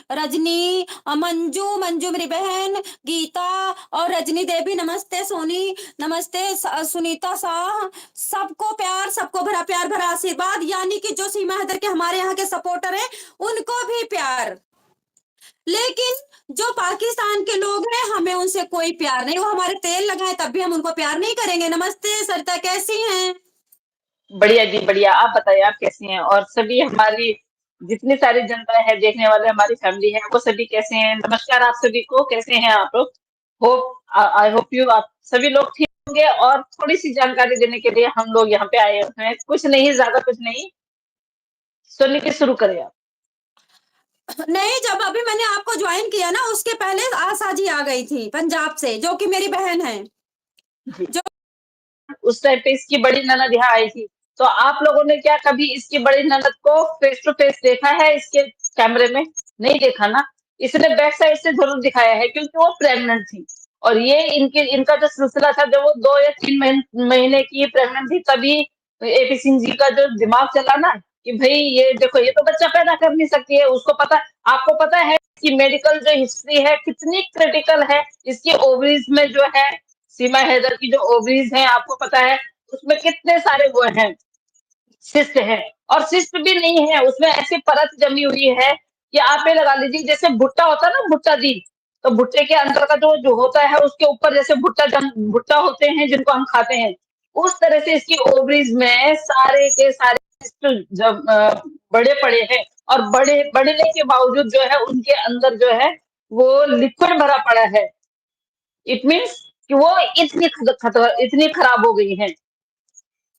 रजनी, मंजू, मंजू मेरी बहन, गीता और रजनी देवी नमस्ते, सोनी नमस्ते, सुनीता शाह, सबको प्यार, सबको भरा प्यार भरा आशीर्वाद, यानी कि जो सीमा हैदर के हमारे यहाँ के सपोर्टर हैं, उनको भी प्यार। लेकिन जो पाकिस्तान के लोग हैं, हमें उनसे कोई प्यार नहीं, वो हमारे तेल लगाएँ तब भी हम उनको प्यार नहीं करेंगे। नमस्ते सरिता, कैसी हैं? बढ़िया जी, बढ़िया। आप बताइए, आप कैसी हैं? और सभी हमारी जितनी सारी जनता है, देखने वाले हमारी फैमिली है, वो सभी कैसे हैं? नमस्कार आप सभी को, कैसे हैं आप लोग? होप आई होप यू आप सभी लोग ठीक होंगे। और थोड़ी-सी जानकारी देने के लिए हम लोग यहाँ पे आए हुए हैं। कुछ नहीं, ज़्यादा कुछ नहीं। सुन के शुरू करें आप। नहीं, जब अभी मैंने आपको जॉइन किया ना, उसके पहले आशा जी आ गई थी पंजाब से, जो कि मेरी बहन है। जी। जो उस टाइम पे इसकी बड़ी ननद यहाँ आई थी। तो आप लोगों ने क्या कभी इसकी बड़ी ननद को फेस टू फेस देखा है इसके कैमरे में? नहीं देखा ना? इसने बैक साइड से ज़रूर दिखाया है क्योंकि वो प्रेग्नेंट थी। और ये इनका जो सिलसिला था जब वो 2 या 3 महीने की प्रेग्नेंट थी, तभी एपी सिंह जी का जो दिमाग चला ना कि भई ये देखो, ये तो बच्चा पैदा कर नहीं सकती है। उसको पता, आपको पता है कि मेडिकल जो हिस्ट्री है कितनी क्रिटिकल है। इसकी ओवरीज में जो है, सीमा हैदर की जो ओवरीज हैं, आपको पता है उसमें कितने सारे वो हैं, सिस्ट है। और सिस्ट भी नहीं है, उसमें ऐसी परत जमी हुई है कि आप ये लगा लीजिए जैसे भुट्टा होता है ना, भुट्टा जी। तो भुट्टे के अंदर का जो होता है उसके ऊपर जैसे भुट्टा होते हैं जिनको हम खाते हैं, उस तरह से इसकी ओवरीज में सारे के सारे सिस्ट जब बड़े पड़े हैं। और बढ़ने के बावजूद जो है उनके अंदर जो है वो लिक्विड भरा पड़ा है। इट मीन्स कि वो इतनी खराब हो गई है।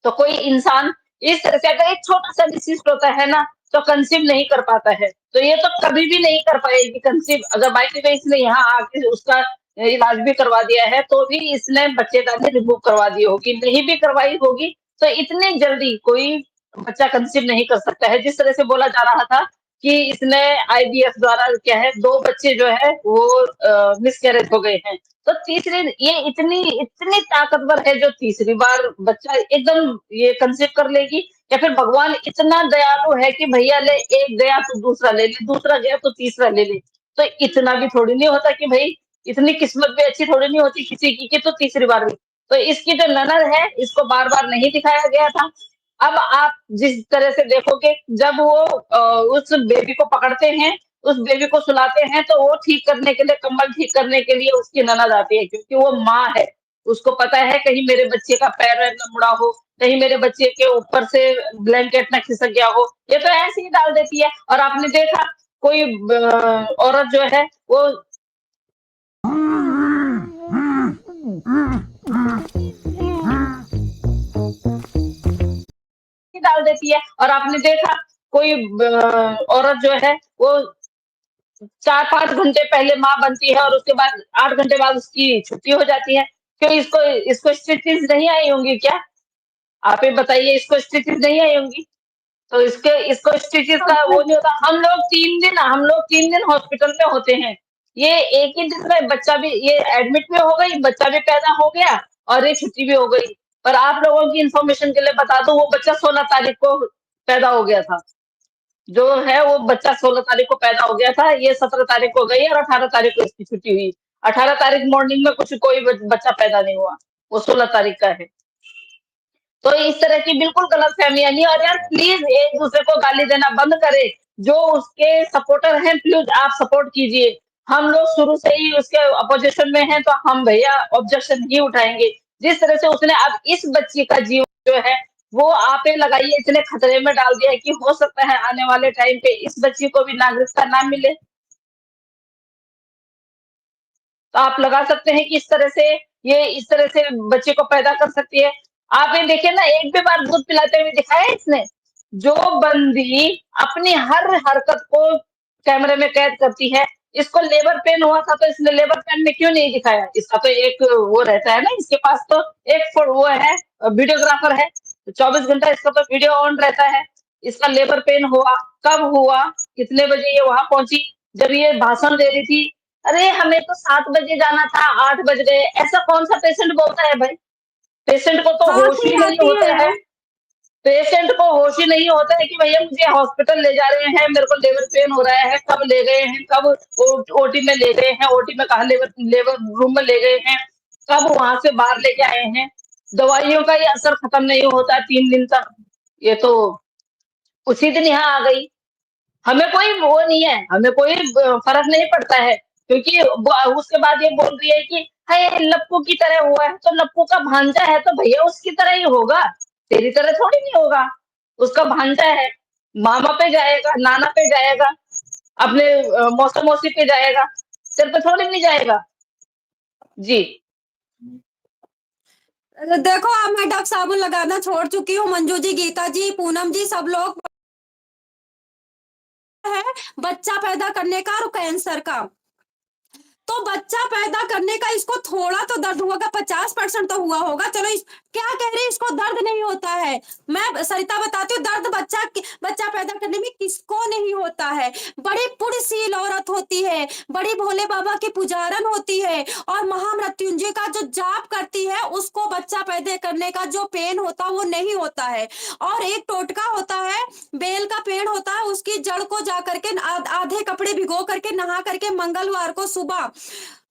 तो कोई इंसान इस तरह से अगर एक छोटा-सा डिसीज़ होता है ना, तो कंसीव नहीं कर पाता है। तो ये तो कभी भी नहीं कर पाएगी कंसीव। अगर बाय द वे इसने यहाँ आके उसका इलाज भी करवा दिया है, तो भी इसने बच्चेदानी रिमूव करवा दी होगी। नहीं भी करवाई होगी, तो इतनी जल्दी कोई बच्चा कंसीव नहीं कर सकता है। जिस तरह से बोला जा रहा था कि इसने आईवीएफ द्वारा क्या है, 2 बच्चे जो है वो मिसकैरेज हो गए हैं। तो तीसरे ये इतनी इतनी ताकतवर है जो तीसरी बार बच्चा एकदम ये कंसीव कर लेगी। या फिर भगवान इतना दयालु है कि भैया ले, एक गया तो दूसरा ले ले, दूसरा गया तो तीसरा ले ले। तो इतना भी थोड़ी नहीं होता कि भाई, इतनी किस्मत भी अच्छी थोड़ी नहीं होती किसी की कि तो तीसरी बार भी। तो इसकी जो ननद है इसको बार बार नहीं दिखाया गया था। अब आप जिस तरह से देखोगे जब वो उस बेबी को पकड़ते हैं, उस बेबी को सुलाते हैं, तो वो ठीक करने के लिए, कंबल ठीक करने के लिए उसकी ननद आती है क्योंकि वो माँ है। उसको पता है कहीं मेरे बच्चे का पैर-वैर ना मुड़ा हो, कहीं मेरे बच्चे के ऊपर से ब्लैंकेट ना खिसक गया हो। ये तो ऐसे ही डाल देती है। और आपने देखा कोई औरत जो है वो डाल देती है। और आपने देखा कोई औरत जो है वो 4-5 घंटे पहले माँ बनती है और उसके बाद 8 घंटे बाद उसकी छुट्टी हो जाती है। क्यों इसको इसको स्टिचेज़ नहीं आई होंगी क्या? आप ही बताइए, इसको स्टिचेज़ नहीं आई होंगी? तो इसको स्टिचेज़ का वो नहीं होता। हम लोग 3 दिन हॉस्पिटल में होते हैं। ये एक ही दिन में बच्चा भी ये एडमिट भी हो गई, बच्चा भी पैदा हो गया और ये छुट्टी भी हो गई। पर आप लोगों की इन्फॉर्मेशन के लिए बता दूँ, वो बच्चा 16 तारीख को पैदा हो गया था। जो है वो बच्चा 16 तारीख को पैदा हो गया था, ये 17 तारीख को गई और 18 तारीख को इसकी छुट्टी हुई। 18 तारीख मॉर्निंग में कोई बच्चा पैदा नहीं हुआ, वो 16 तारीख का है। तो इस तरह की बिल्कुल गलतफ़हमियाँ नहीं। और यार प्लीज़ एक-दूसरे को गाली देना बंद करें। जो उसके सपोर्टर हैं प्लीज़ आप सपोर्ट कीजिए। हम लोग शुरू से ही उसके अपोज़िशन में हैं, तो हम भैया ऑब्जेक्शन ही उठाएँगे। जिस तरह से उसने अब इस बच्ची का जीवन जो है वो आप ही लगाइए इतने खतरे में डाल दिया है कि हो सकता है आने वाले टाइम पे इस बच्ची को भी नागरिकता ना मिले। तो आप लगा सकते हैं कि इस तरह से बच्चे को पैदा कर सकती है। आप ये देखिए ना, एक भी बार दूध पिलाते हुए दिखाया है इसने? जो बंदी अपनी हर हरकत को कैमरे में कैद करती है, इसको लेबर पेन हुआ था तो इसने लेबर पेन में क्यों नहीं दिखाया? इसका तो एक वो रहता है ना, इसके पास तो एक वो है, वीडियोग्राफर है। 24 घंटा इसका तो वीडियो ऑन रहता है। इसका लेबर पेन हुआ, कब हुआ? कितने बजे ये वहाँ पहुँची? जब ये भाषण दे रही थी, अरे हमें तो 7 बजे जाना था, 8 बज गए। ऐसा कौन-सा पेशेंट बोलता है भाई? पेशेंट को तो साथ होश ही ही नहीं आती होता है। है। पेशेंट को होश ही नहीं होता है कि भैया मुझे हॉस्पिटल ले जा रहे हैं, मेरे को लेबर पेन हो रहा है, कब ले गए हैं, कब ओटी में ले गए हैं, ओटी में कहा लेबर लेबर रूम में ले गए हैं, कब वहां से बाहर लेके आए हैं। दवाइयों का ये असर खत्म नहीं होता 3 दिन तक। ये तो उसी दिन यहाँ आ गई। हमें कोई वो नहीं है, हमें कोई फर्क नहीं पड़ता है, क्योंकि उसके बाद ये बोल रही है कि है लप्पू की तरह हुआ है, तो लप्पू का भांजा है तो भैया उसकी तरह ही होगा, तेरी तरह थोड़ी नहीं होगा। उसका भांजा है, मामा पे जाएगा, नाना पे जाएगा, अपने मौसा मौसी पे जाएगा, तेरे पे थोड़ी नहीं जाएगा। जी। देखो अब मैं डब साबुन लगाना छोड़ चुकी हूँ। मंजू जी, गीता जी, पूनम जी, सब लोग है बच्चा पैदा करने का और कैंसर का। तो बच्चा पैदा करने का इसको थोड़ा तो दर्द होगा, 50% तो हुआ होगा। चलो क्या कह रही है, इसको दर्द नहीं होता है। मैं सरिता बताती हूँ, दर्द बच्चा पैदा करने में किसको नहीं होता है। बड़ी पुण्यशील औरत होती है, बड़ी भोले बाबा की पुजारन होती है और महामृत्युंजय का जो जाप करती है, उसको बच्चा पैदा करने का जो पेन होता है वो नहीं होता है। और एक टोटका होता है, बेल का पेड़ होता है, उसकी जड़ को जा करके आधे कपड़े भिगो करके नहा करके मंगलवार को सुबह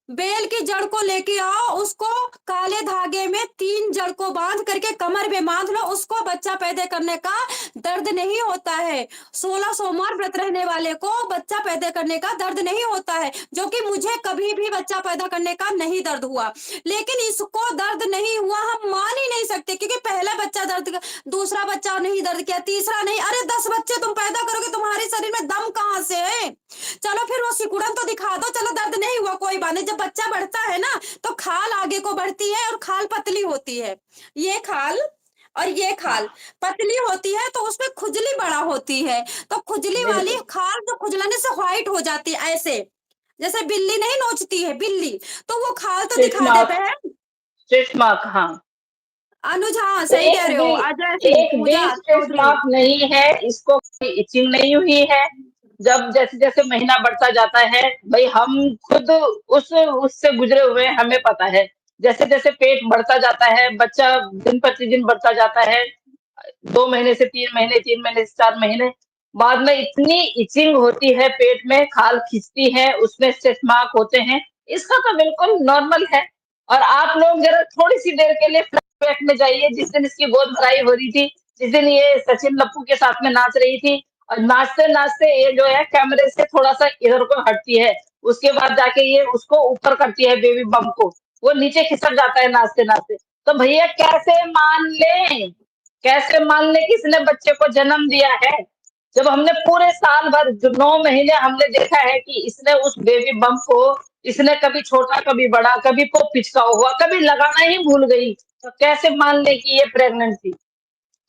बेल की जड़ को लेके आओ, उसको काले धागे में 3 जड़ को बांध करके कमर में बांध लो, उसको बच्चा पैदा करने का दर्द नहीं होता है। 16 सोमवार व्रत रहने वाले को बच्चा पैदा करने का दर्द नहीं होता है, जो कि मुझे कभी भी बच्चा पैदा करने का नहीं दर्द हुआ। लेकिन इसको दर्द नहीं हुआ, हम मान ही नहीं सकते, क्योंकि पहला बच्चा दर्द, दूसरा बच्चा नहीं दर्द किया, तीसरा नहीं। अरे 10 बच्चे तुम पैदा करोगे, तुम्हारे शरीर में दम कहाँ से है? चलो फिर वो सिकुड़न तो दिखा दो, चलो दर्द नहीं हुआ कोई बात नहीं। जब बच्चा बढ़ता है ना, तो खाल आगे को बढ़ती है और खाल पतली होती है। ये खाल और ये खाल हाँ, पतली होती है, तो उसमें खुजली बड़ा होती है। तो खुजली वाली बिल्कुल। खाल जो खुजलाने से व्हाइट हो जाती है, ऐसे जैसे बिल्ली नहीं नोचती है बिल्ली, तो वो खाल तो स्ट्रेच दिखा दे मार्क, बहन। स्ट्रेच मार्क, हाँ। अनुज, हाँ तो सही कह रहे हो। अजय सिंह, एक भी पूजा स्ट्रेस चौधरी। मार्क नहीं है, इसको कोई इचिंग नहीं हुई है। जब जैसे जैसे महीना बढ़ता जाता है, भाई हम खुद उस उससे गुजरे हुए हैं, हमें पता है। जैसे जैसे पेट बढ़ता जाता है, बच्चा दिन प्रतिदिन बढ़ता जाता है, 2 महीने से 3 महीने, 3 महीने से 4 महीने, बाद में इतनी इचिंग होती है पेट में, खाल खींचती है, उसमें स्ट्रेच मार्क होते हैं। इसका तो बिल्कुल नॉर्मल है। और आप लोग जरा थोड़ी सी देर के लिए फ्लैशबैक में जाइए, जिस दिन इसकी गोद भराई हो रही थी, जिस दिन ये सचिन लप्पू के साथ में नाच रही थी, और नाचते नाचते ये जो है कैमरे से थोड़ा सा इधर को हटती है, उसके बाद जाके ये उसको ऊपर करती है बेबी बम को, वो नीचे खिसक जाता है नाचते नाचते। तो भैया कैसे मान लें, कैसे मान लें कि इसने बच्चे को जन्म दिया है, जब हमने पूरे साल भर जो 9 महीने हमने देखा है कि इसने उस बेबी बम को, इसने कभी छोटा कभी बड़ा, कभी को पिचका हुआ, कभी लगाना ही भूल गई। तो कैसे मान ले कि ये प्रेग्नेंट थी?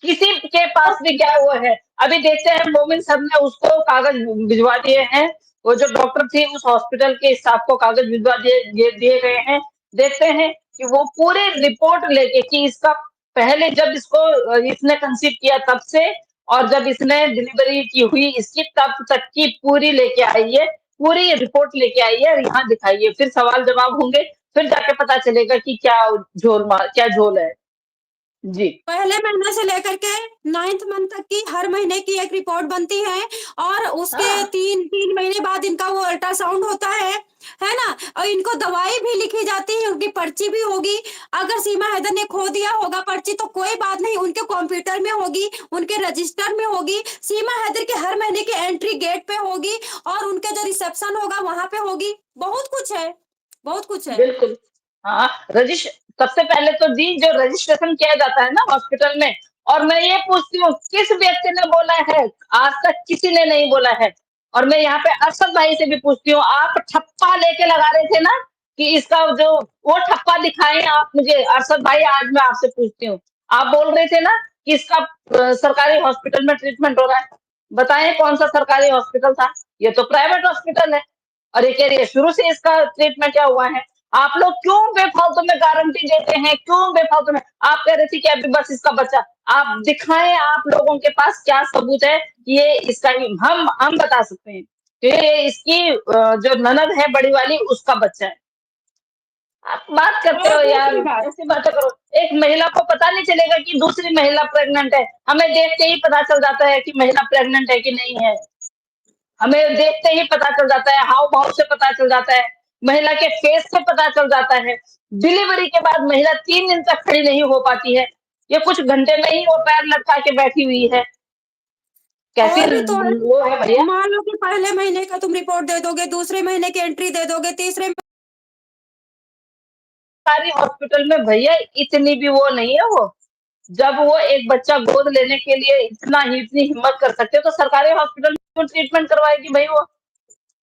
किसी के पास भी क्या वो है? अभी देखते हैं मोमिन सर ने उसको कागज भिजवा दिए हैं, वो जो डॉक्टर थी उस हॉस्पिटल के स्टाफ को कागज भिजवा दिए दिए गए हैं। देखते हैं कि वो पूरी रिपोर्ट लेके कि इसका पहले जब इसको इसने कंसीव किया तब से, और जब इसने डिलीवरी की हुई इसकी तब तक की पूरी लेके आई है, पूरी रिपोर्ट लेके आई है और यहाँ दिखाइए, फिर सवाल जवाब होंगे, फिर जाके पता चलेगा कि क्या झोल है। जी। पहले महीने से लेकर के 9th मंथ तक की हर महीने की एक रिपोर्ट बनती है, और उसके हाँ, 3 महीने बाद इनका वो अल्ट्रासाउंड होता है ना। और इनको दवाई भी लिखी जाती है, उनकी पर्ची भी होगी। अगर सीमा हैदर ने खो दिया होगा पर्ची तो कोई बात नहीं, उनके कंप्यूटर में होगी, उनके रजिस्टर में होगी। सीमा हैदर के हर महीने की एंट्री गेट पे होगी, और उनके जो रिसेप्शन होगा वहां पे होगी। बहुत कुछ है, बहुत कुछ है। बिल्कुल। हाँ, रजिश सबसे पहले तो दी जो रजिस्ट्रेशन किया जाता है ना हॉस्पिटल में, और मैं ये पूछती हूँ किस व्यक्ति ने बोला है? आज तक किसी ने नहीं बोला है। और मैं यहाँ पे अरशद भाई से भी पूछती हूँ, आप ठप्पा लेके लगा रहे थे ना कि इसका जो, वो ठप्पा दिखाएं आप मुझे। अरशद भाई आज मैं आपसे पूछती हूँ, आप बोल रहे थे ना कि इसका सरकारी हॉस्पिटल में ट्रीटमेंट हो रहा है, बताएं कौन सा सरकारी हॉस्पिटल था? ये तो प्राइवेट हॉस्पिटल है। और ये कह रही है शुरू से इसका ट्रीटमेंट क्या हुआ है। आप लोग क्यों बेफालतू में गारंटी देते हैं, क्यों बेफालतू में? आप कह रहे थे कि अभी बस इसका बच्चा, आप दिखाएं, आप लोगों के पास क्या सबूत है कि ये इसका ही, हम बता सकते हैं कि ये इसकी जो ननद है बड़ी वाली उसका बच्चा है। आप बात करते और हो यार, दूसरी बात, ऐसी बातें करो। एक महिला को पता नहीं चलेगा कि दूसरी महिला प्रेग्नेंट है। हमें देखते ही पता चल जाता है कि महिला प्रेग्नेंट है कि नहीं है। हमें देखते ही पता चल जाता है, हाव-भाव से पता चल जाता है, महिला के फेस से पता चल जाता है। डिलीवरी के बाद महिला 3 दिन तक खड़ी नहीं हो पाती है। ये कुछ घंटे में ही वो पैर लटका के बैठी हुई है। कैसी और भी तो है। वो है भैया। मान लो कि पहले महीने का तुम रिपोर्ट दे दोगे, दूसरे महीने की एंट्री दे दोगे, तीसरे सरकारी हॉस्पिटल में भैया इतनी भी वो नहीं है वो। जब वो एक बच्चा गोद लेने के लिए इतनी हिम्मत कर सकते हो, तो सरकारी हॉस्पिटल में क्यों ट्रीटमेंट करवाएगी भई वो?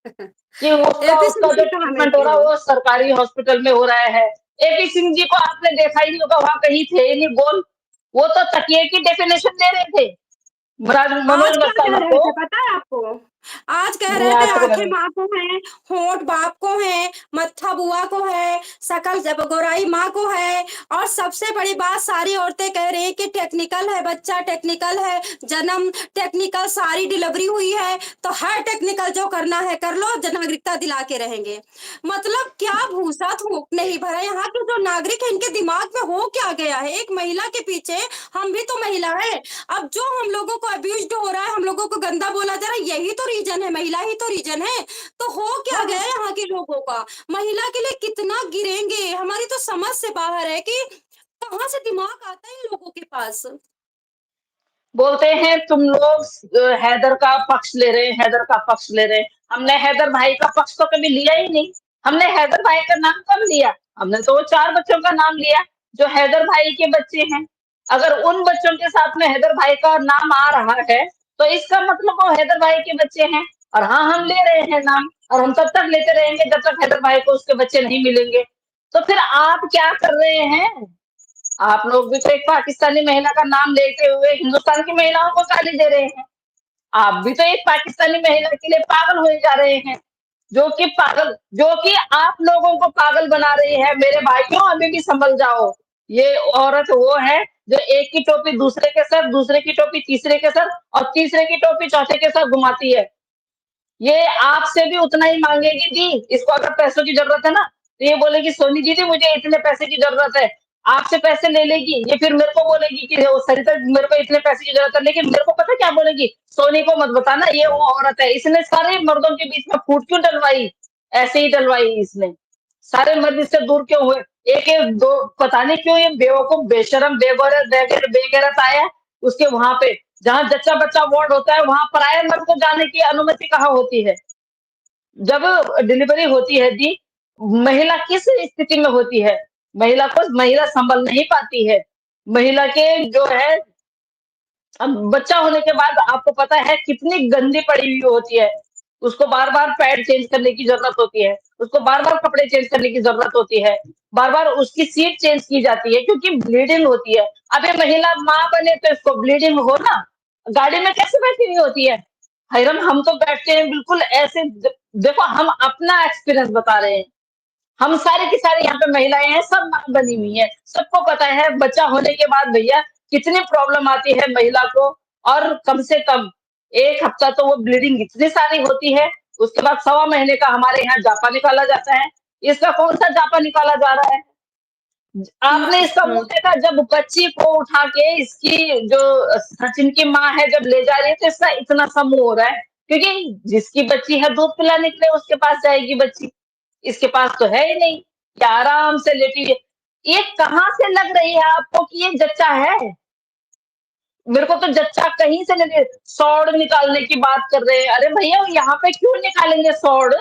कि उसका उसका जो एफिशिएंसी कहाँ ट्रीटमेंट हो मिलती रहा है है? वो सरकारी हॉस्पिटल में हो रहा है। एपी सिंह जी को आपने देखा ही नहीं होगा, वहाँ कहीं थे ही नहीं बोल। वो तो तकिए की डेफिनेशन दे रहे थे आज मनोज क्या कह मस्ताना रहे को। थे पता है आपको? आज कह नहीं रहे थे आज तक आँखें नहीं। माँ को हैं, होंठ बाप को हैं, मत्था बुआ को है, शकल जब गोराई माँ को है, और सबसे बड़ी बात सारी औरतें कह रही हैं कि टेक्निकल है बच्चा, टेक्निकल है जन्म, टेक्निकल सारी डिलीवरी हुई है, तो हर टेक्निकल जो करना है कर लो, नागरिकता दिला के रहेंगे। मतलब क्या भूसा थूक नहीं भरा, यहाँ के जो नागरिक है इनके दिमाग में हो क्या गया है? एक महिला के पीछे, हम भी तो महिला है, अब जो हम लोगों को अब्यूज्ड हो रहा है, हम लोगों को गंदा बोला जा रहा है, यही तो रीजन है, महिला ही तो रीजन है। तो हो क्या गया हाँ, यहाँ के लोगों का? महिला के लिए कितना गिरेंगे, हमारी तो समझ से बाहर है कि कहाँ से दिमाग आता है इन लोगों के पास। बोलते हैं तुम लोग हैदर का पक्ष ले रहे हैं, हैदर का पक्ष ले रहे हैं। हमने हैदर भाई का पक्ष तो कभी लिया ही नहीं। हमने हैदर भाई का नाम कब लिया? हमने तो वो 4 बच्चों का नाम लिया जो हैदर भाई के बच्चे हैं। अगर उन बच्चों के साथ में हैदर भाई का नाम आ रहा है, तो इसका मतलब वो हैदर भाई के बच्चे हैं। और हाँ, हम ले रहे हैं नाम, और हम तब तक लेते रहेंगे जब तक हैदर भाई को उसके बच्चे नहीं मिलेंगे। तो फिर आप क्या कर रहे हैं? आप लोग भी तो एक पाकिस्तानी महिला का नाम लेते हुए हिंदुस्तान की महिलाओं को गाली दे रहे हैं। आप भी तो एक पाकिस्तानी महिला के लिए पागल हुए जा रहे हैं, जो कि आप लोगों को पागल बना रही है। मेरे भाइयों, अभी भी संभल जाओ। ये औरत वो है जो एक की टोपी दूसरे के सर, दूसरे की टोपी तीसरे के सर, और तीसरे की टोपी चौथे के सर घुमाती है। ये आपसे भी उतना ही मांगेगी दी। इसको अगर पैसों की जरूरत है ना, तो ये बोलेगी सोनी दीदी मुझे इतने पैसे की जरूरत है। आपसे पैसे ले लेगी, ये फिर मेरे को बोलेगी कि वो सरिता मेरे को इतने पैसे की जरूरत है, लेकिन मेरे को पता क्या बोलेगी, सोनी को मत बताना ये वो औरत है, इसने सारे मर्दों के बीच में फूट क्यों डलवाई? ऐसे ही डलवाई इसने। सारे मर्द इससे दूर क्यों हुए? एक एक दो, पता नहीं क्यों ये बेवकूफ बेशरम बेगैरत आया उसके वहां पे, जहाँ जच्चा बच्चा वार्ड होता है वहां पराये मर्द को जाने की अनुमति कहाँ होती है? जब डिलीवरी होती है दी, महिला किस स्थिति में होती है? महिला संभल नहीं पाती है। महिला के जो है, अब बच्चा होने के बाद आपको पता है कितनी गंदी पड़ी हुई होती है। उसको बार-बार पैड चेंज करने की ज़रूरत होती है। उसको बार-बार कपड़े चेंज करने की ज़रूरत होती है। बार-बार उसकी सीट चेंज की जाती है क्योंकि ब्लीडिंग होती है। अब ये महिला माँ बने तो इसको ब्लीडिंग हो ना, गाड़ी में कैसे बैठी हुई होती है? हैरम हम तो बैठते हैं बिल्कुल ऐसे देखो हम अपना एक्सपीरियंस बता रहे हैं। हम सारे की सारी यहाँ पे महिलाएं हैं, सब माँ बनी हुई हैं। सबको पता है बच्चा होने के बाद भैया कितनी प्रॉब्लम आती है महिला को, और कम से कम 1 हफ्ता तो वो ब्लीडिंग इतनी सारी होती है, उसके बाद सवा महीने का हमारे यहाँ जापा निकाला जाता है। इसका कौन-सा जापा निकाला जा रहा है? आपने इसका मुँह हम्म। देखा जब बच्ची को उठा के इसकी जो सचिन की माँ है जब ले जा रही है, तो इसका इतना सा मुँह हो रहा है, क्योंकि जिसकी बच्ची है दूध पिलाने के लिए उसके पास जाएगी बच्ची। इसके पास तो है ही नहीं, कि आराम से लेटी है। ये कहाँ से लग रही है आपको कि ये जच्चा है? मेरे को तो जच्चा कहीं से लगे, सौड़ निकालने की बात कर रहे हैं। अरे भैया वो यहाँ पे क्यों निकालेंगे सौड़?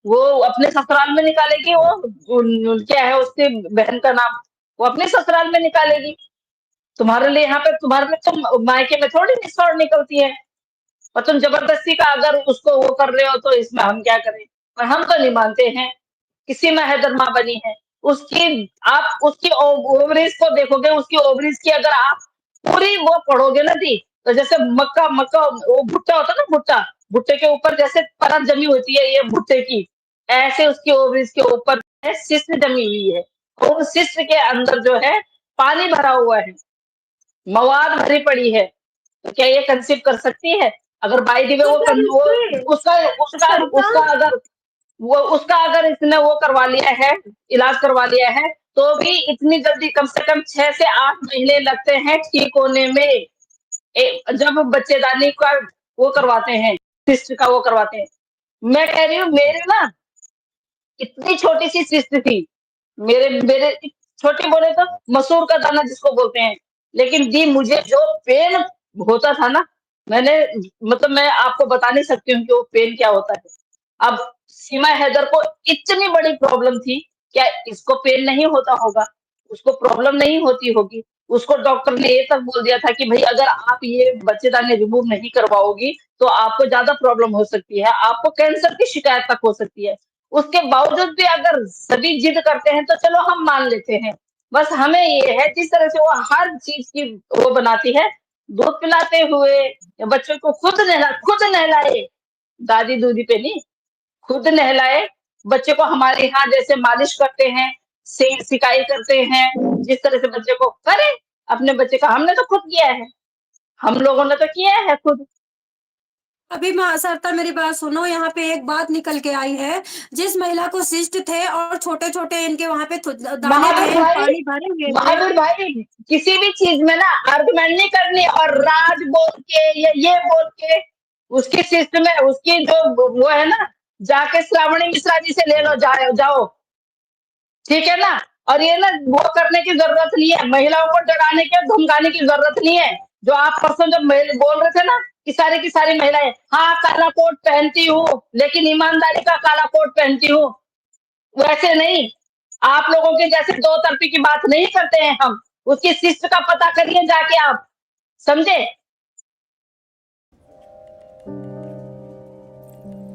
वो अपने ससुराल में निकालेगी, वो क्या है उसकी बहन का नाम, वो अपने ससुराल में निकालेगी। तुम्हारे लिए यहाँ पे तुम्हारे लिए तुम मायके में थोड़ी सौड़ निकलती है। और तुम जबरदस्ती का अगर उसको वो कर रहे हो तो इसमें हम क्या करें? और हम तो नहीं मानते हैं। किसी में हैदर माँ बनी है। उसकी आप उसकी ओवरीज को देखोगे, उसकी ओवरीज की अगर आप पूरी वो पढ़ोगे ना दी, तो जैसे मक्का मक्का वो भुट्टा होता है ना भुट्टा, भुट्टे के ऊपर जैसे परत जमी होती है ये भुट्टे की, ऐसे उसकी ओवरीज के ऊपर है शिश्न जमी हुई है। और उस शिश्न के अंदर जो है पानी भरा हुआ है, मवाद भरी पड़ी है। तो क्या ये कंसीव कर सकती है? अगर बाय द वे तो वो जब कन वो इसकी उसका उसका सरिता उसका अगर वो उसका अगर इसने वो करवा लिया है, इलाज करवा लिया है, तो भी इतनी जल्दी कम से कम 6 से 8 महीने लगते हैं ठीक होने में। जब बच्चेदानी का वो करवाते हैं, सिस्ट का वो करवाते हैं। मैं कह रही हूँ मेरे ना इतनी छोटी सी सिस्ट थी, मेरे मेरे छोटी बोले तो मसूर का दाना जिसको बोलते हैं, लेकिन दी मुझे जो पेन होता था ना, मैंने मतलब मैं आपको बता नहीं सकती हूँ कि वो पेन क्या होता है। अब सीमा हैदर को इतनी बड़ी प्रॉब्लम थी, क्या इसको पेन नहीं होता होगा? उसको प्रॉब्लम नहीं होती होगी? उसको डॉक्टर ने ये तक बोल दिया था कि भई अगर आप ये बच्चेदानी रिमूव नहीं करवाओगी, तो आपको ज़्यादा प्रॉब्लम हो सकती है, आपको कैंसर की शिकायत तक हो सकती है। उसके बावजूद भी अगर सभी जिद करते हैं, तो चलो हम मान लेते हैं। बस हमें ये है जिस तरह से वो हर चीज़ की वो बनाती है, दूध पिलाते हुए या बच्चों को खुद नहलाए, दादी-दूदी पे नहीं, खुद नहलाए, बच्चे को हमारे यहाँ जैसे मालिश करते हैं, सिकाई करते हैं, जिस तरह से बच्चे को करें, अपने बच्चे का हमने तो खुद किया है, हम लोगों ने तो किया है खुद। अभी सरता मेरी बात सुनो, यहाँ पे एक बात निकल के आई है। जिस महिला को सिस्ट थे और छोटे छोटे इनके वहां पे दाने महावीर थे, भाई पानी भरे हुए थे। महावीर भाई किसी भी चीज में ना आर्गुमेंट नहीं करनी और राज बोल के या ये बोल के उसकी शिष्ट में उसकी जो वो है ना, जाके श्रावणी मिश्रा जी से ले लो, जाओ, ठीक है ना? और ये ना वो करने की जरूरत नहीं है, महिलाओं को डराने की और धमकाने की जरूरत नहीं है। जो आप परसों जब बोल रहे थे ना कि सारी की सारी महिलाएं, हाँ काला कोट पहनती हूँ लेकिन ईमानदारी का काला कोट पहनती हूँ, वैसे नहीं। आप लोगों के जैसे दो तरफी की बात नहीं करते हैं हम। उसकी शिष्ट का पता करिए जाके आप, समझे?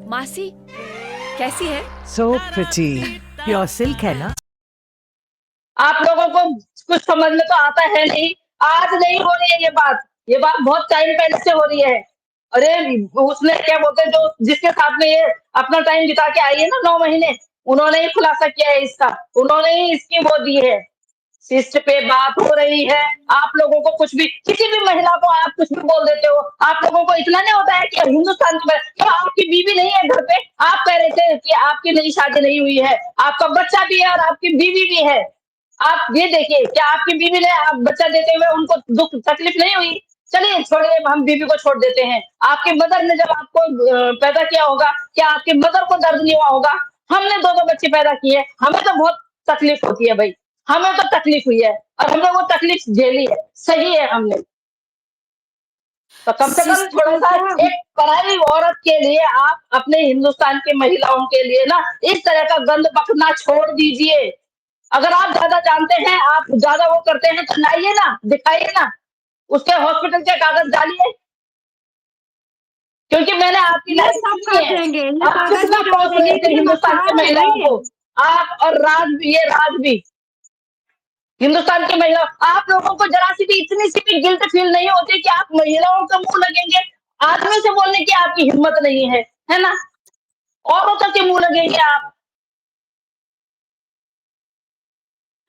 मासी कैसी है? So pretty. Pure silk है ना? आप लोगों को कुछ समझ में तो आता है नहीं। आज नहीं हो रही है ये बात बहुत टाइम पहले से हो रही है। अरे उसने क्या बोलते हैं जो जिसके साथ में ये अपना टाइम बिता के आई है ना 9 महीने, उन्होंने ही खुलासा किया है इसका, उन्होंने ही इसकी वो दी है। शिष्ट पे बात हो रही है, आप लोगों को कुछ भी किसी भी महिला को आप कुछ भी बोल देते हो। आप लोगों को इतना नहीं होता है कि हिंदुस्तान में तो आपकी बीवी नहीं है घर पे, आप कह रहे थे कि आपकी नई शादी नहीं हुई है, आपका बच्चा भी है और आपकी बीवी भी है। आप ये देखिए, क्या आपकी बीवी ने आप बच्चा देते हुए उनको दुख तकलीफ नहीं हुई? चलिए छोड़िए, हम बीवी को छोड़ देते हैं। आपकी मदर ने जब आपको पैदा किया होगा, क्या आपकी मदर को दर्द नहीं हुआ होगा? हमने 2-2 बच्चे पैदा किए, हमें तो बहुत तकलीफ होती है भाई, हमें तो तकलीफ हुई है और हमने वो तकलीफ झेली है, सही है हमने। तो कम से कम सिस्ट थोड़ा को सा क्या, एक पराई औरत के लिए आप अपने हिंदुस्तान की महिलाओं के लिए ना इस तरह का गंद बकना छोड़ दीजिए। अगर आप ज्यादा जानते हैं, आप ज्यादा वो करते हैं तो लाइए ना, दिखाइए ना, उसके हॉस्पिटल के कागज डालिए, क्योंकि मैंने आपकी ये लाइफ सब सुनी कर है। देंगे, ये आप कागज कितना भी डाल कोस देंगे, रहे थे इतने हिंदुस्तान की बदकार है महिलाओं नहीं है। को, आप और राज भी हिंदुस्तान की महिला। आप लोगों को जरा सी भी इतनी सी भी गिल्ट फील नहीं होती कि आप महिलाओं का मुंह लगेंगे, आदमी से बोलने की आपकी हिम्मत नहीं है ना? औरतों के मुंह लगेंगे आप,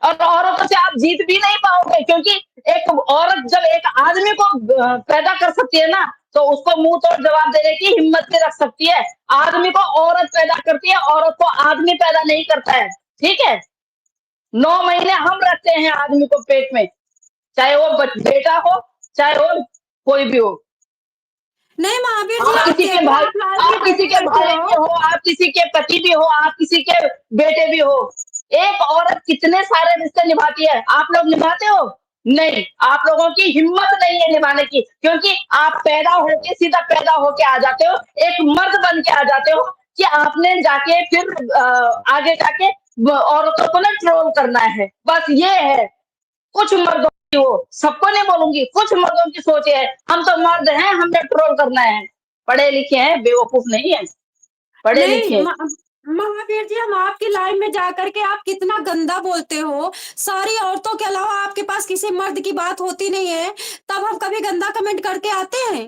और औरतों से आप जीत भी नहीं पाओगे, क्योंकि एक औरत जब एक आदमी को पैदा कर सकती है ना, तो उसको मुंह तोड़ जवाब देने की हिम्मत भी रख सकती है। आदमी को औरत पैदा करती है, औरत को आदमी पैदा नहीं करता है, ठीक है? 9 महीने हम रखते हैं आदमी को पेट में, चाहे वो बेटा हो, चाहे वो कोई भी हो। नहीं महावीर जी, आप आप किसी के देखो, भाई आप लाल की आप किसी बातें के करते भाई हो। भी हो, आप किसी के पति भी हो, आप किसी के बेटे भी हो। एक औरत कितने सारे रिश्ते निभाती है, आप लोग निभाते हो? नहीं, आप लोगों की हिम्मत नहीं है निभाने की, क्योंकि आप पैदा होके सीधा पैदा होके आ जाते हो, एक मर्द बन के आ जाते हो कि आपने जाके फिर आगे जाके औरतों को ना ट्रोल करना है, बस ये है। कुछ मर्दों की वो, सबको नहीं बोलूंगी, कुछ मर्दों की सोच है, हम तो मर्द हैं, हमने ट्रोल करना है। पढ़े लिखे हैं, बेवकूफ नहीं है, पढ़े नहीं लिखे। महावीर जी, हम आपकी लाइन में जाकर के आप कितना गंदा बोलते हो। सारी औरतों के अलावा आपके पास किसी मर्द की बात होती नहीं है, तब हम कभी गंदा कमेंट करके आते हैं?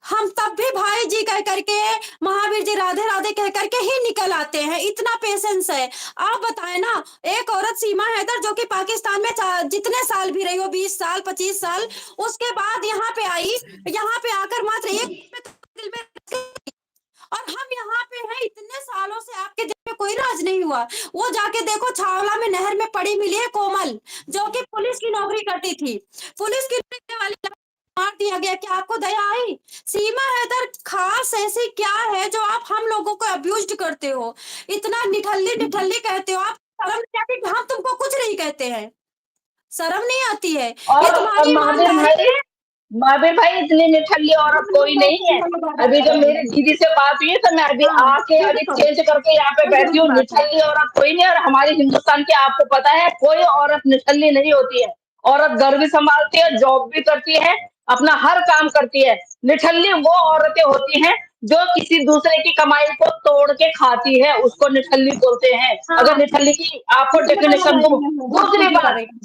हम तब भी भाई जी कह करके, महावीर जी राधे राधे कह करके ही निकल आते हैं, इतना पेशेंस है। आप बताएं ना, एक औरत सीमा हैदर जो कि पाकिस्तान में जितने साल भी रही हो, 20 साल 25 साल, उसके बाद यहाँ पे आई, यहाँ पे आकर मात्र एक दिल में और हम यहाँ पे हैं इतने सालों से, आपके देश में कोई राज नहीं हुआ। वो जाके देखो छावला में नहर में पड़ी मिली है कोमल, जो कि पुलिस की नौकरी करती थी, पुलिस की नौकरी वाली लड़की को मार दिया गया। क्या आपको दया आई? सीमा हैदर खास ऐसी क्या है जो आप हम लोगों को अब्यूज करते हो, इतना निठल्ली निठल्ली कहते हो? आप शर्म नहीं आती कि हम तुमको कुछ नहीं कहते हैं? शर्म नहीं आती है? ये और तुम्हारी महावीर ईमानदारी भाई, है? महावीर भाई इतनी निठल्ली औरत कोई नहीं है। अभी जब मेरी दीदी से बात हुई है तो मैं अभी हाँ, आके ये अभी तो करो, चेंज करके यहाँ पे ये बैठी जरूर हूँ। बात है। निठल्ली औरत कोई नहीं, और हमारे हिंदुस्तान की आपको पता है कोई औरत निठल्ली नहीं होती है। औरत घर भी संभालती है, जॉब भी करती है, अपना हर काम करती है। निठल्ली वो औरतें होती हैं जो किसी दूसरे की कमाई को तोड़ के खाती है, उसको निठल्ली बोलते हैं। अगर हाँ, निठल्ली की आपको मुझे पता डेफिनेशन है, दूं। बहुत दूसरी खुशी कर बात, रही हूँ।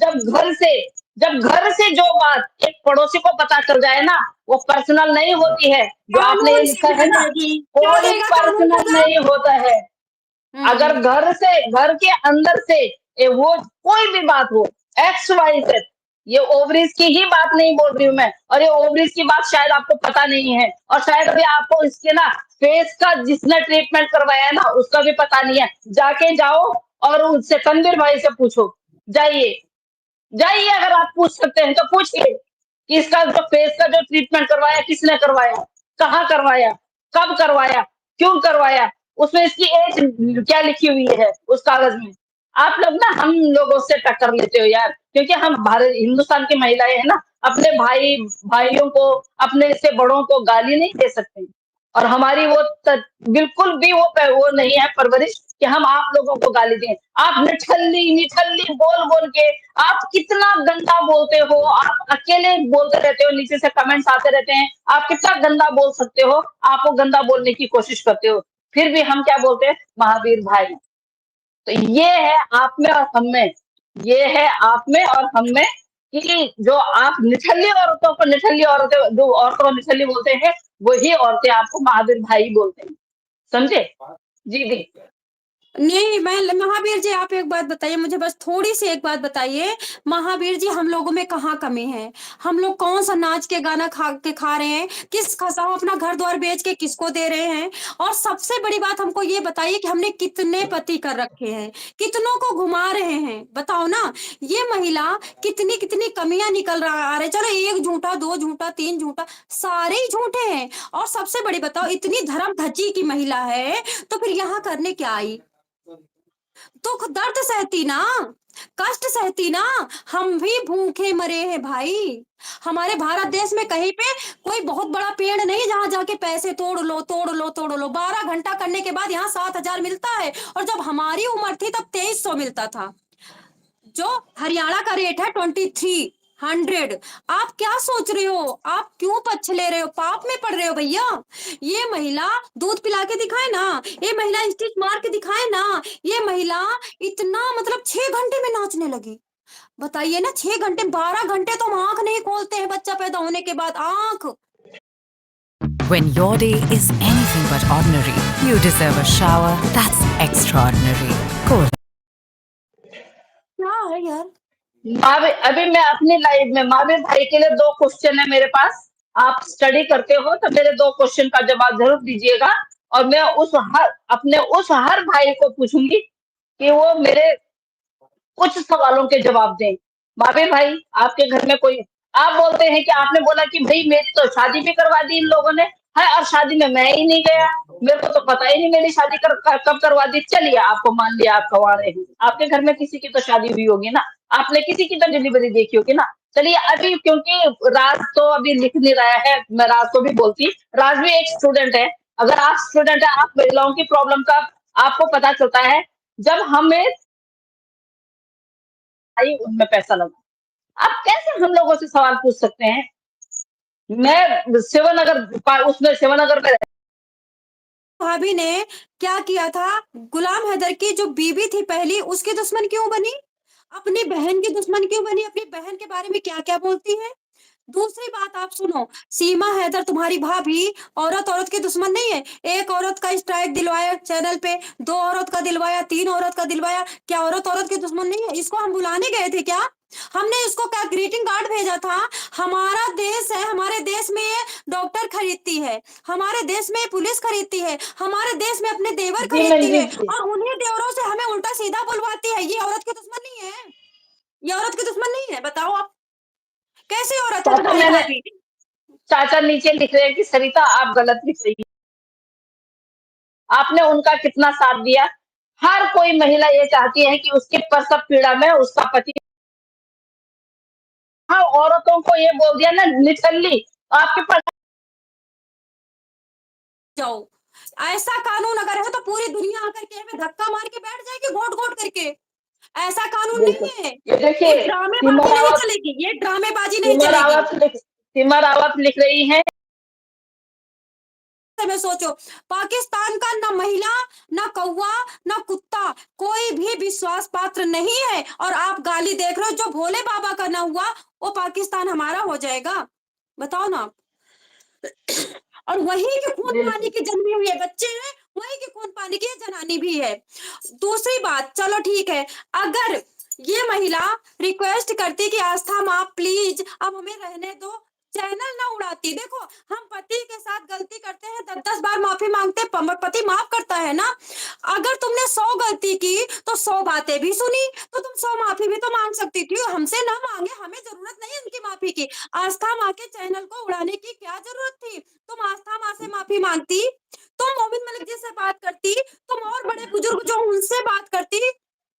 जब घर से जो बात एक पड़ोसी को पता चल जाए ना, वो पर्सनल नहीं होती है। जो आपने ये कानून से लिखा है भी ना, देगी, क्या कोई देगा कानून पर्सनल सजा? नहीं होता है। अगर हम्म। घर के अंदर से वो कोई भी बात हो, एक्स वाई जेड, ये ओवरीज की ही बात नहीं बोल रही हूँ मैं, और ये ओवरीज की बात शायद आपको पता नहीं है, और शायद अभी आपको इसके ना फेस का जिसने ट्रीटमेंट करवाया है ना उसका भी पता नहीं है। जाके जाओ और उससे तनवीर भाई से पूछो। जाइए, जाइए, अगर आप पूछ सकते हैं तो पूछिए कि इसका जो फेस का जो ट्रीटमेंट करवाया किसने करवाया, कहाँ करवाया, कब करवाया, क्यों करवाया, उसमें इसकी एज क्या लिखी हुई है उस कागज में। आप लोग ना हम लोगों से टक्कर लेते हो यार, क्योंकि हम भारत हिंदुस्तान की महिलाएं हैं ना, अपने भाइयों को, अपने से बड़ों को गाली नहीं दे सकते। और हमारी बिल्कुल भी वो नहीं है परवरिश कि हम आप लोगों को गाली दें। आप निठल्ली निठल्ली बोल बोल के आप कितना गंदा बोलते हो। आप अकेले बोलते रहते हो, नीचे से कमेंट्स आते रहते हैं, आप कितना गंदा बोल सकते हो। आप वो गंदा बोलने की कोशिश करते हो, फिर भी हम क्या बोलते हैं, महावीर भाई। तो ये है आप में और हम में, ये है आप में और हम में, कि जो आप निठल्ली औरतों को निठल्ली औरतें, जो औरतों को निठल्ली बोलते हैं, वही औरतें आपको महावीर भाई बोलते हैं। समझे? जी दी। नहीं, मैं महावीर जी, आप एक बात बताइए मुझे, बस थोड़ी सी एक बात बताइए। महावीर जी, हम लोगों में कहाँ कमी है? हम लोग कौन सा नाच के गाना खा रहे हैं? किस खसाओ अपना घर द्वार बेच के किसको दे रहे हैं? और सबसे बड़ी बात हमको ये बताइए कि हमने कितने पति कर रखे हैं, कितनों को घुमा रहे हैं, बताओ ना। ये महिला कितनी कितनी कमियां निकल रहा आ रहे, चलो एक झूठा, दो झूठा, तीन झूठा, सारे ही झूठे हैं। और सबसे बड़ी बताओ, इतनी धर्म धची की महिला है तो फिर यहाँ करने क्या आई? दुख दर्द सहती ना, कष्ट सहती ना। हम भी भूखे मरे हैं भाई। हमारे भारत देश में कहीं पे कोई बहुत बड़ा पेड़ नहीं जहां जाके पैसे तोड़ लो तोड़ लो तोड़ लो। 12 घंटा करने के बाद यहाँ 7,000 मिलता है, और जब हमारी उम्र थी तब 2300 मिलता था। जो हरियाणा का रेट है 2300। आप क्या सोच रहे हो? आप क्यों पक्ष ले रहे हो? पाप में पड़ रहे हो भैया। ये महिला दूध पिला के दिखाए ना, ये महिला स्टिच मार के दिखाए ना, ये महिला इतना मतलब 6 घंटे में नाचने लगी। बताइए ना, 6 घंटे, 12 घंटे तो हम आंख नहीं खोलते हैं बच्चा पैदा होने के बाद, आंख। When your day is anything but ordinary, you deserve a shower that's extraordinary. Cool. क्या है यार? अभी मैं अपनी लाइफ में महावीर भाई के लिए 2 क्वेश्चन है मेरे पास। आप स्टडी करते हो तो मेरे 2 क्वेश्चन का जवाब जरूर दीजिएगा, और मैं उस हर भाई को पूछूंगी कि वो मेरे कुछ सवालों के जवाब दें। महावीर भाई, आपके घर में कोई, आप बोलते हैं कि आपने बोला कि भाई मेरी तो शादी भी करवा दी इन लोगों ने है, और शादी में मैं ही नहीं गया, मेरे को तो पता ही नहीं मेरी शादी कब करवा दी। चलिए, आपको मान लिया आप करवा रहे हैं, आपके घर में किसी की तो शादी हुई होगी ना, आपने किसी की तो डिलीवरी देखी होगी ना। चलिए, अभी क्योंकि राज तो अभी लिख नहीं रहा है, मैं राज को भी बोलती, राज भी एक स्टूडेंट है। अगर आप स्टूडेंट है, आप महिलाओं की प्रॉब्लम का आपको पता चलता है, जब हमें आई उनमें पैसा लगा, आप कैसे हम लोगों से सवाल पूछ सकते हैं? मैं उसमें शिवनगर में भाभी ने क्या किया था? गुलाम हैदर की जो बीवी थी पहली, उसकी दुश्मन क्यों बनी? अपनी बहन की दुश्मन क्यों बनी? अपनी बहन के बारे में क्या क्या बोलती है? दूसरी बात आप सुनो, सीमा हैदर तुम्हारी भाभी औरत की दुश्मन नहीं है। एक औरत का स्ट्राइक दिलवाया चैनल पे, 2 औरत का दिलवाया, 3 औरत का दिलवाया। क्या औरत की दुश्मन नहीं है? इसको हम बुलाने गए थे क्या? हमने इसको क्या ग्रीटिंग कार्ड भेजा था? हमारा देश है, हमारे देश में डॉक्टर खरीदती है, हमारे देश में पुलिस खरीदती है, हमारे देश में अपने देवर जी खरीदती है, मंजीत जी। और उन्हीं देवरों से हमें उल्टा सीधा बुलवाती है। ये औरत की दुश्मन नहीं है? ये औरत की दुश्मन नहीं है? बताओ आप, कैसी औरत है चाचा तुम्हारी मैंने भाभी? चाचा नीचे लिख रहे हैं कि सरिता आप गलत लिख रही हैं। आपने उनका कितना साथ दिया। हर कोई महिला ये चाहती है कि उसके प्रसव पीड़ा में उसका पति। हाँ, औरतों को ये बोल दिया ना निठल्ली, आपके पास जाओ, ऐसा कानून अगर है तो पूरी दुनिया आकर के हमें धक्का मार के बैठ जाएगी घोट घोट करके। ऐसा कानून बिल्कुल। नहीं है। ये ये देखिए ड्रामेबाजी नहीं चलेगी, ये ड्रामेबाजी नहीं चलेगी। सीमा रावत लिख रही हैं। में सोचो, पाकिस्तान का ना महिला, ना कौवा, ना कुत्ता, कोई भी विश्वास पात्र नहीं है। और आप गाली देख रहे हो, जो भोले बाबा का ना हुआ वो पाकिस्तान हमारा हो जाएगा? बताओ ना आप। और वही के खून पानी बिल्कुल। की जन्मी हुई है बच्चे हैं, वही के खून पानी की ये जनानी भी है। दूसरी बात, चलो ठीक है, अगर ये महिला रिक्वेस्ट करती कि आस्था माँ प्लीज अब हमें रहने दो, चैनल ना उड़ाती। देखो, हम पति के साथ गलती करते हैं, 10-10 बार माफी मांगते हैं, पति माफ करता है ना। अगर तुमने 100 गलती की तो 100 बातें भी सुनी, तो तुम 100 माफी भी तो मांग सकती थी। हमसे ना मांगे, हमें जरूरत नहीं है उनकी माफी की। आस्था माँ के चैनल को उड़ाने की क्या जरूरत थी? तुम आस्था माँ से माफी मांगती, तुम मोमिन मलिक जी से बात करती, तुम और बड़े बुजुर्ग जो उनसे बात करती।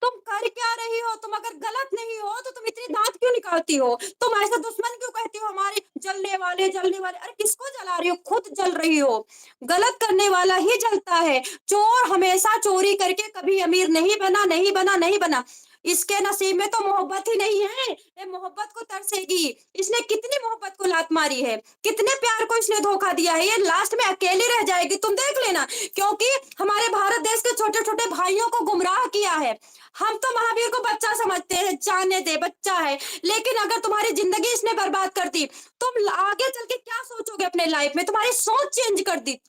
तुम कर क्या रही हो? तुम अगर गलत नहीं हो तो तुम इतनी दांत क्यों निकालती हो? तुम ऐसा दुश्मन क्यों कहती हो हमारे? जलने वाले जलने वाले, अरे किसको जला रही हो? खुद जल रही हो। गलत करने वाला ही जलता है। चोर हमेशा चोरी करके कभी अमीर नहीं बना, नहीं बना, नहीं बना। इसके नसीब में तो मोहब्बत ही नहीं है, ये मोहब्बत को तरसेगी। इसने कितनी मोहब्बत को लात मारी है, कितने प्यार को इसने धोखा दिया है, ये लास्ट में अकेली रह जाएगी, तुम देख लेना। क्योंकि हमारे भारत देश के छोटे छोटे भाइयों को गुमराह किया है। हम तो महावीर को बच्चा समझते हैं, जाने दे बच्चा है, लेकिन अगर तुम्हारी जिंदगी इसने बर्बाद कर दी, तुम आगे चल के क्या सोचोगे अपने लाइफ में? तुम्हारी सोच चेंज कर दी।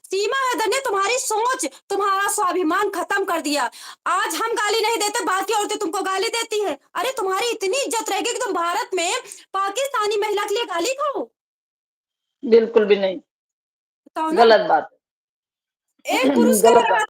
सीमा हैदर ने तुम्हारी सोच, तुम्हारा स्वाभिमान खत्म कर दिया। आज हम गाली नहीं देते, बाकी औरतें तुमको गाली देती है। अरे तुम्हारी इतनी इज्जत रहेगी कि तुम भारत में पाकिस्तानी महिला के लिए गाली खाओ? बिल्कुल भी नहीं। बताओ ना। गलत बात एक है। पुरुष का गलत अगर बात।